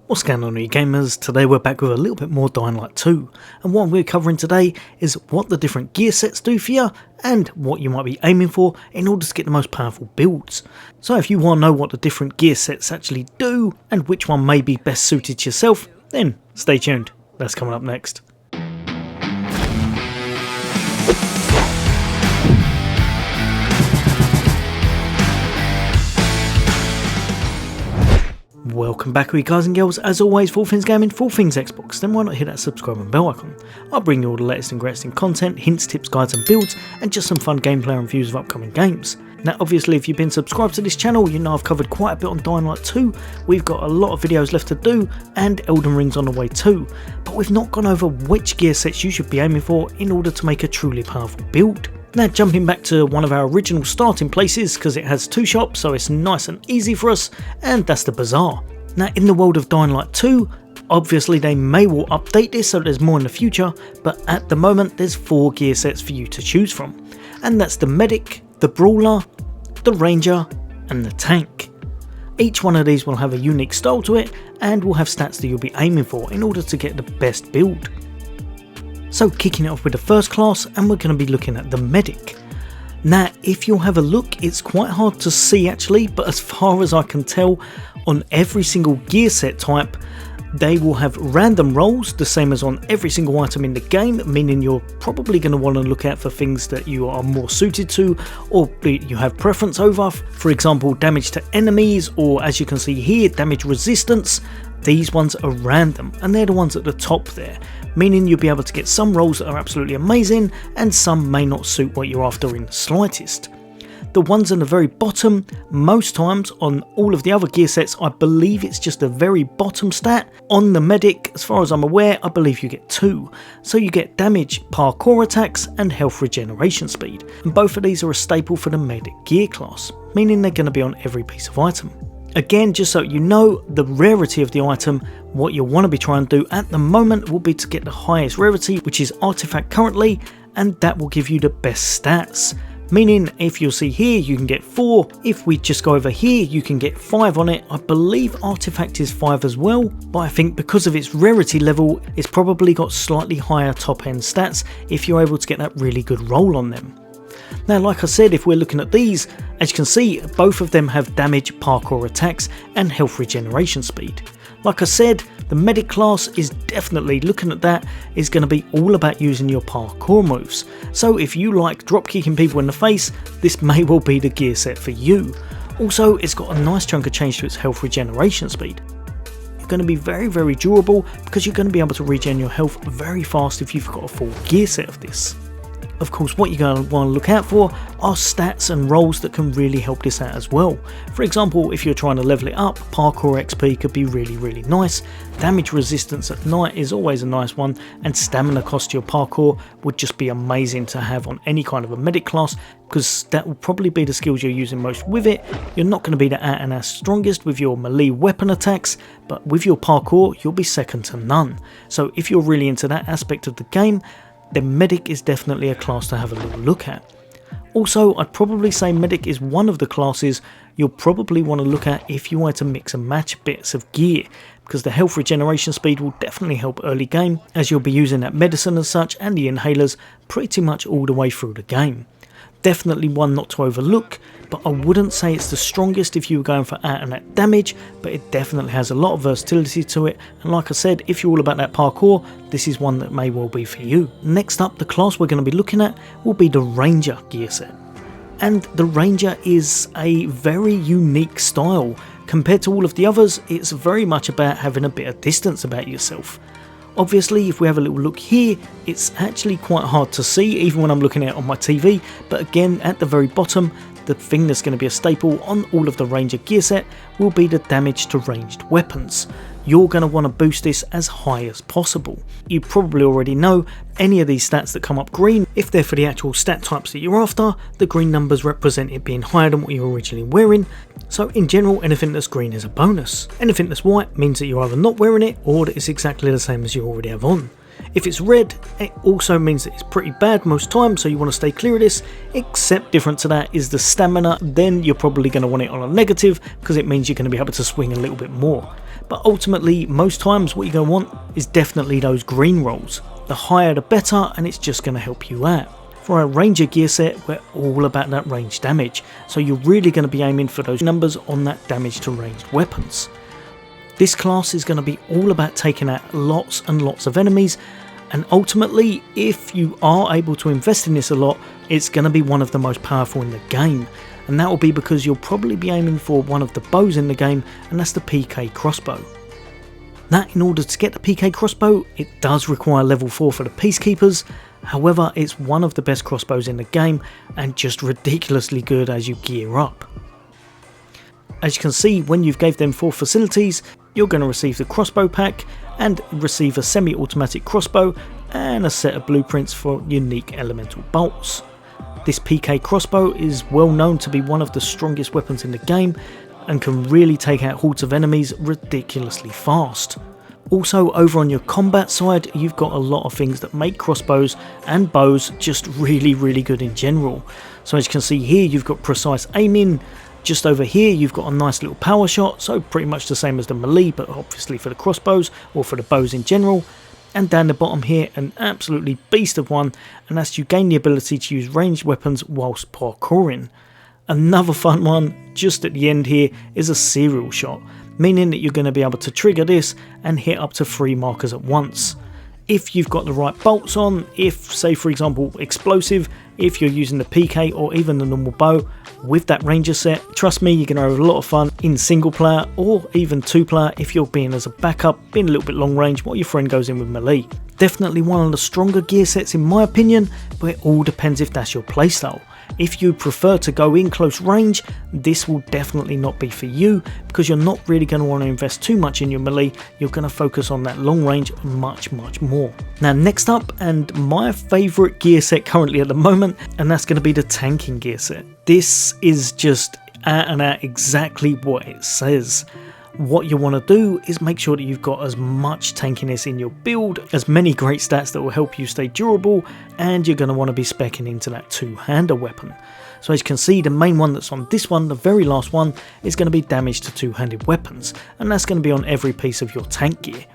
What's going on, you gamers? Today we're back with a little bit more Dying Light 2, and what we're covering today is what the different gear sets do for you and what you might be aiming for in order to get the most powerful builds. So if you want to know what the different gear sets actually do and which one may be best suited to yourself, then stay tuned. That's coming up next. Welcome back, you guys and girls. As always, for all things gaming, for all things Xbox, then why not hit that subscribe and bell icon? I'll bring you all the latest and greatest in content, hints, tips, guides and builds, and just some fun gameplay and reviews of upcoming games. Now obviously if you've been subscribed to this channel, you know I've covered quite a bit on Dying Light 2, we've got a lot of videos left to do, and Elden Ring's on the way too, but we've not gone over which gear sets you should be aiming for in order to make a truly powerful build. Now jumping back to one of our original starting places, because it has two shops so it's nice and easy for us, and that's the Bazaar. Now in the world of Dying Light 2, obviously they may well update this so there's more in the future, but at the moment there's 4 gear sets for you to choose from, and that's the Medic, the Brawler, the Ranger and the Tank. Each one of these will have a unique style to it and will have stats that you'll be aiming for in order to get the best build. So kicking it off with the first class, and we're going to be looking at the Medic. Now if you'll have a look, it's quite hard to see actually, but as far as I can tell, on every single gear set type they will have random rolls, the same as on every single item in the game, meaning you're probably going to want to look out for things that you are more suited to or you have preference over. For example, damage to enemies, or as you can see here, damage resistance. These ones are random and they're the ones at the top there, meaning you'll be able to get some rolls that are absolutely amazing and some may not suit what you're after in the slightest. The ones on the very bottom, most times on all of the other gear sets, I believe it's just a very bottom stat. On the Medic, as far as I'm aware, I believe you get 2. So you get damage, parkour attacks and health regeneration speed. And both of these are a staple for the Medic gear class, meaning they're going to be on every piece of item. Again, just so you know, the rarity of the item, what you'll want to be trying to do at the moment will be to get the highest rarity, which is Artifact currently, and that will give you the best stats. Meaning if you'll see here you can get 4, if we just go over here you can get 5 on it. I believe Artifact is 5 as well, but I think because of its rarity level it's probably got slightly higher top end stats if you're able to get that really good roll on them. Now like I said, if we're looking at these, as you can see both of them have damage, parkour attacks and health regeneration speed. Like I said, the Medic class is definitely, looking at that, is going to be all about using your parkour moves. So if you like drop kicking people in the face, this may well be the gear set for you. Also, it's got a nice chunk of change to its health regeneration speed. You're going to be very durable because you're going to be able to regen your health very fast if you've got a full gear set of this. Of course, what you're going to want to look out for are stats and rolls that can really help this out as well. For example, if you're trying to level it up, parkour XP could be really nice, damage resistance at night is always a nice one, and stamina cost to your parkour would just be amazing to have on any kind of a Medic class, because that will probably be the skills you're using most with it. You're not going to be the out and out strongest with your melee weapon attacks, but with your parkour you'll be second to none. So if you're really into that aspect of the game, then Medic is definitely a class to have a little look at. Also, I'd probably say Medic is one of the classes you'll probably want to look at if you want to mix and match bits of gear, because the health regeneration speed will definitely help early game, as you'll be using that medicine as such and the inhalers pretty much all the way through the game. Definitely one not to overlook, but I wouldn't say it's the strongest if you were going for out and out damage, but it definitely has a lot of versatility to it, and like I said, if you're all about that parkour, this is one that may well be for you. Next up, the class we're going to be looking at will be the Ranger gear set. And the Ranger is a very unique style. Compared to all of the others, it's very much about having a bit of distance about yourself. Obviously, if we have a little look here, it's actually quite hard to see even when I'm looking at it on my TV, but again at the very bottom, the thing that's going to be a staple on all of the Ranger gear set will be the damage to ranged weapons. You're going to want to boost this as high as possible. You probably already know any of these stats that come up green, if they're for the actual stat types that you're after, the green numbers represent it being higher than what you're originally wearing. So in general, anything that's green is a bonus. Anything that's white means that you're either not wearing it or that it's exactly the same as you already have on. If it's red, it also means that it's pretty bad most times, so you want to stay clear of this, except different to that is the stamina. Then you're probably going to want it on a negative, because it means you're going to be able to swing a little bit more. but ultimately most times what you're going to want is definitely those green rolls. The higher the better, and it's just going to help you out. For a ranger gear set, we're all about that range damage, so you're really going to be aiming for those numbers on that damage to ranged weapons. This class is going to be all about taking out lots and lots of enemies, and ultimately, if you are able to invest in this a lot, it's going to be one of the most powerful in the game, and that will be because you'll probably be aiming for one of the bows in the game, and that's the PK crossbow. Now, in order to get the PK crossbow, it does require level 4 for the Peacekeepers. However, it's one of the best crossbows in the game and just ridiculously good as you gear up. As you can see, when you've gave them 4 facilities, you're going to receive the crossbow pack and receive a semi-automatic crossbow and a set of blueprints for unique elemental bolts. This PK crossbow is well known to be one of the strongest weapons in the game and can really take out hordes of enemies ridiculously fast. Also, over on your combat side, you've got a lot of things that make crossbows and bows just really good in general. So as you can see here, you've got precise aiming. Just over here you've got a nice little power shot, so pretty much the same as the melee, but obviously for the crossbows or for the bows in general. And down the bottom here, an absolutely beast of one, and that's you gain the ability to use ranged weapons whilst parkouring. Another fun one just at the end here is a serial shot, meaning that you're going to be able to trigger this and hit up to 3 markers at once. If you've got the right bolts on, if say for example explosive, if you're using the PK or even the normal bow with that ranger set, trust me, you're going to have a lot of fun in single player or even 2 player if you're being as a backup, being a little bit long range while your friend goes in with melee. Definitely one of the stronger gear sets in my opinion, but it all depends if that's your playstyle. If you prefer to go in close range, this will definitely not be for you because you're not really going to want to invest too much in your melee, you're going to focus on that long range much more. Now next up, and my favourite gear set currently at the moment, and that's going to be the tanking gear set. This is just out and out exactly what it says. What you want to do is make sure that you've got as much tankiness in your build, as many great stats that will help you stay durable, and you're going to want to be speccing into that 2-hander weapon. So as you can see, the main one that's on this one, the very last one, is going to be damage to 2-handed weapons, and that's going to be on every piece of your tank gear.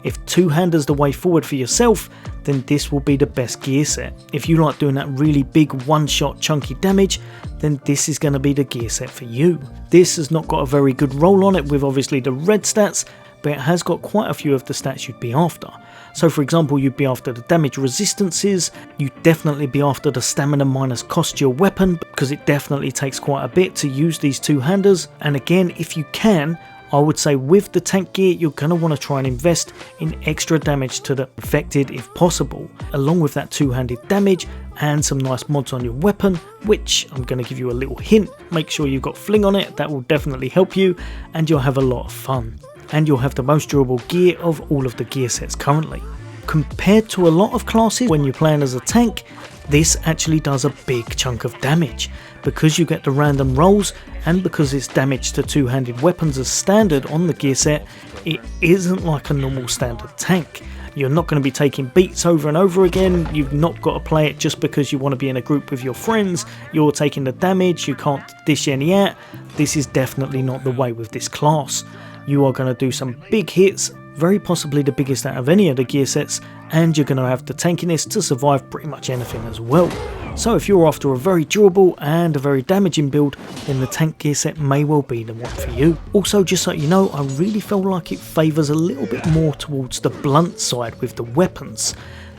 If 2-hander's the way forward for yourself, then this will be the best gear set. If you like doing that really big one-shot chunky damage, then this is going to be the gear set for you. This has not got a very good roll on it with obviously the red stats, but it has got quite a few of the stats you'd be after. So for example, you'd be after the damage resistances, you'd definitely be after the stamina minus cost to your weapon, because it definitely takes quite a bit to use these 2-handers, and again, if you can, I would say with the tank gear, you're going to want to try and invest in extra damage to the infected if possible, along with that 2-handed damage and some nice mods on your weapon, which I'm going to give you a little hint. Make sure you've got fling on it, that will definitely help you, and you'll have a lot of fun. And you'll have the most durable gear of all of the gear sets currently. Compared to a lot of classes when you're playing as a tank, this actually does a big chunk of damage. Because you get the random rolls, and because it's damage to 2-handed weapons as standard on the gear set, it isn't like a normal standard tank. You're not going to be taking beats over and over again, you've not got to play it just because you want to be in a group with your friends, you're taking the damage, you can't dish any out. This is definitely not the way with this class. You are going to do some big hits, very possibly the biggest out of any of the gear sets, and you're going to have the tankiness to survive pretty much anything as well. So if you're after a very durable and a very damaging build, then the tank gear set may well be the one for you. Also, just so you know, I really feel like it favours a little bit more towards the blunt side with the weapons.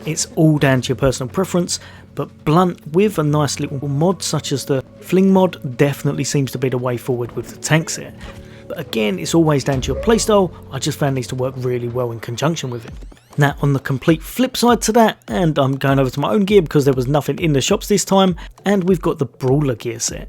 It's all down to your personal preference, but blunt with a nice little mod such as the fling mod definitely seems to be the way forward with the tank set. But again, it's always down to your playstyle, I just found these to work really well in conjunction with it. Now on the complete flip side to that, and I'm going over to my own gear because there was nothing in the shops this time, and we've got the Brawler gear set.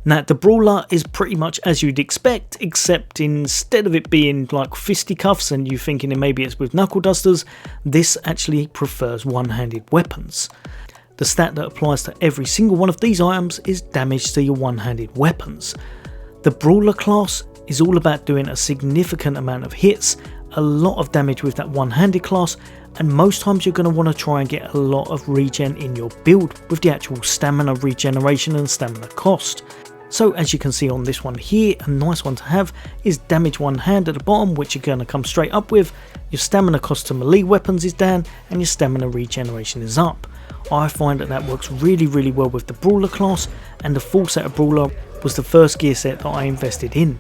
Now the Brawler is pretty much as you'd expect, except instead of it being like fisticuffs and you thinking maybe it's with knuckle dusters, this actually prefers one-handed weapons. The stat that applies to every single one of these items is damage to your one-handed weapons. The Brawler class is all about doing a significant amount of hits, a lot of damage with that one-handed class, and most times you're going to want to try and get a lot of regen in your build with the actual stamina regeneration and stamina cost. So as you can see on this one here, a nice one to have is damage one hand at the bottom, which you're going to come straight up with. Your stamina cost to melee weapons is down, and your stamina regeneration is up. I find that works really well with the Brawler class, and the full set of Brawler was the first gear set that I invested in.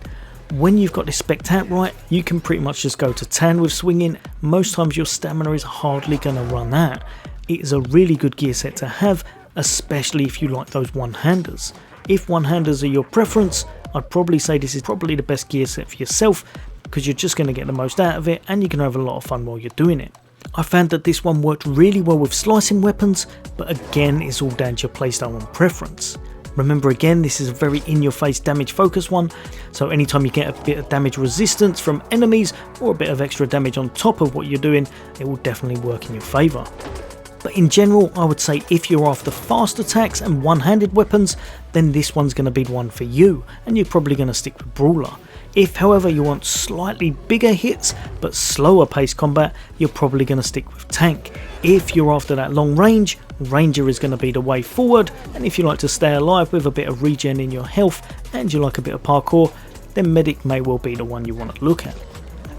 When you've got this spectat right, you can pretty much just go to town with swinging. Most times your stamina is hardly going to run out. It is a really good gear set to have, especially if you like those one-handers. If one-handers are your preference, I'd probably say this is probably the best gear set for yourself, because you're just going to get the most out of it and you can have a lot of fun while you're doing it. I found that this one worked really well with slicing weapons, but again it's all down to your playstyle and preference. Remember again, this is a very in-your-face damage focus one, so anytime you get a bit of damage resistance from enemies or a bit of extra damage on top of what you're doing, it will definitely work in your favour. But in general, I would say if you're after fast attacks and one-handed weapons, then this one's going to be the one for you, and you're probably going to stick with Brawler. If however you want slightly bigger hits but slower paced combat, you're probably going to stick with Tank. If you're after that long range, Ranger is going to be the way forward, and if you like to stay alive with a bit of regen in your health and you like a bit of parkour, then Medic may well be the one you want to look at.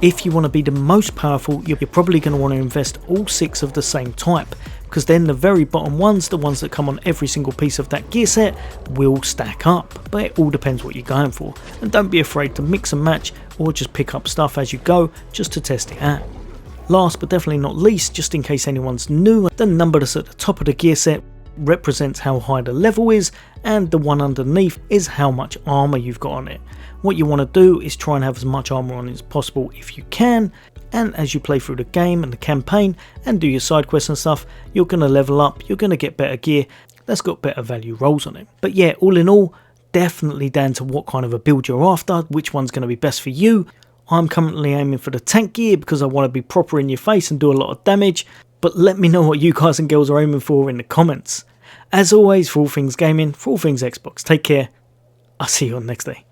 If you want to be the most powerful, you're probably going to want to invest all 6 of the same type, because then the very bottom ones, the ones that come on every single piece of that gear set, will stack up. But it all depends what you're going for, and don't be afraid to mix and match or just pick up stuff as you go just to test it out. Last but definitely not least, just in case anyone's new, the number that's at the top of the gear set represents how high the level is, and the one underneath is how much armor you've got on it. What you want to do is try and have as much armor on it as possible if you can, and as you play through the game and the campaign and do your side quests and stuff, you're going to level up, you're going to get better gear that's got better value rolls on it. But yeah, all in all, definitely down to what kind of a build you're after, which one's going to be best for you. I'm currently aiming for the tank gear because I want to be proper in your face and do a lot of damage, but let me know what you guys and girls are aiming for in the comments. As always, for all things gaming, for all things Xbox, take care. I'll see you on next day.